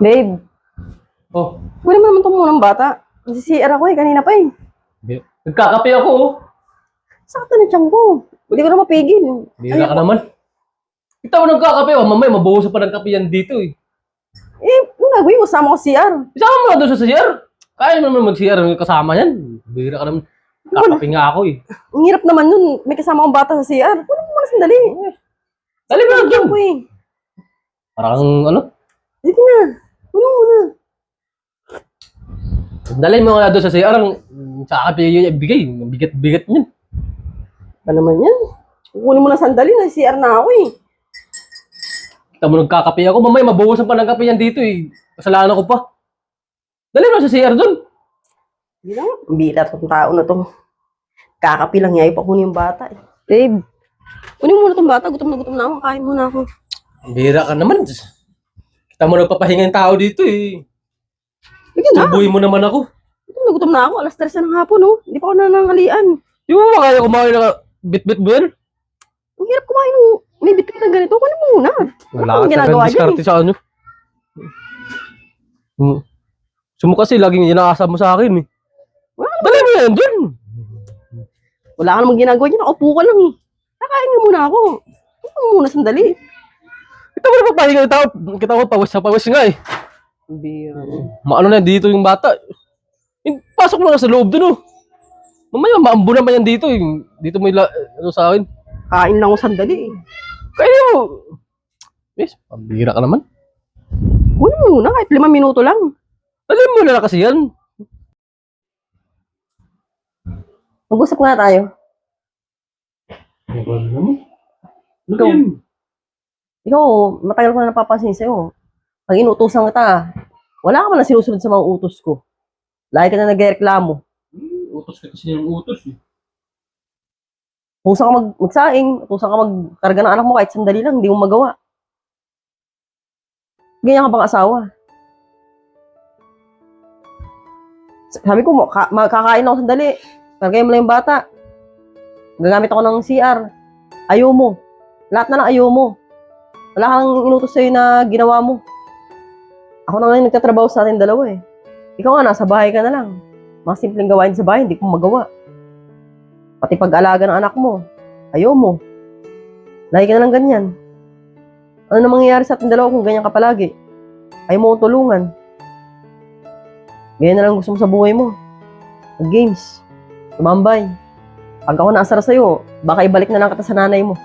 Babe, Oh, kunin mo naman itong munang bata. Nasi-CR ako kanina pa eh. nagkakape ako oh. Sakto na tiyan ko. Hindi ko na mapigil. Bira ka naman. Kita mo nagkakape oh, mamaya mabawasan pa ng kape yan dito eh. Ang gagawin ko, sama ko CR. Isama mo na doon sa CR. Kaya mo naman mag-CR kasama yan. Bira ka naman. Kakape nga ako eh. Ang hirap naman nun. May kasama akong bata sa CR. Kunin mo muna sandali. Dali mo na dyan. Ako eh. Parang ano? Sige na. Kunin mo muna. Dali mo nga doon sa CR. Sa kape yun ibigay. Bigat-bigat niyan. Ano naman yan? Kunin mo na sandali. Nasi-CR na ako eh. Kita mo nagkakape ako. Mamaya mabawasan pa ng kape yan dito eh. Kasalanan ko pa. Dali mo na sa CR doon. Hindi lang. Ang bilat ng tao na to. Kakapi lang niya. Ipakunin yung bata eh. Babe, kunin mo muna itong bata. Gutom na ako. Kain muna ako. Bira ka naman. Kita mo nagpapahinga yung tao dito eh. Sige na. Subuhin mo naman ako. Gutom na ako. Alas 3 na ng hapon oh. Hindi pa ako nanangalian. Di mo ba kaya kumain na bit-bit mo yan? Ang hirap kumain ng may bitin na ganito. Kunin mo muna. Wala Ano ka ginagawa talagang diskarte sa ano. Sumo kasi laging inaasam mo sa akin eh. Dali mo yan dun. Wala ka namang ginagawa dyan. Nakaupo ka lang eh. Kakain nga muna ako. Kunin mo muna sandali. Kita mo na papahinga yung tao. Kita ko pawis sa pawis nga eh. Maano na dito yung bata. Pasok mo na sa loob dun oh. Mamaya maambo naman yan dito eh. Dito mo ano sa akin. Kain lang ako sandali eh. Kaya mo. Yes, pambira ka naman. Kunin mo muna kahit 5 minuto lang. Alam mo na kasi yan. Mag-usap nga tayo. Ikaw. Ikaw, matagal ko na napapansin sa'yo. Pag inutusan kita, wala ka man na sinusunod sa mga utos ko. Lagi ka na nagreklamo. Utos ka kasi yung utos eh. Utusan ka magsaing, utusan ka magkarga ng anak mo kahit sandali lang, hindi mo magawa. Ganyan ka bang asawa? Sabi ko, makakain ako sandali. Kargay mo lang yung bata. Gagamit ako ng CR. Ayaw mo. Lahat na lang ayaw mo. Wala kang inutos sa'yo na ginawa mo. Ako na nga yung nagtatrabaho sa atin dalawa eh. Ikaw nga, nasa bahay ka na lang. Mga simpleng gawain sa bahay, hindi ko magawa. Pati pag-alaga ng anak mo, ayaw mo. Lagi ka na lang ganyan. Ano na mangyayari sa ating dalawa kung ganyan ka palagi? Ayaw mo kong tulungan. Ganyan na lang gusto mo sa buhay mo. Mag-games. Tumambay. Pag ako naasar sa'yo, baka ibalik na lang kita sa nanay mo.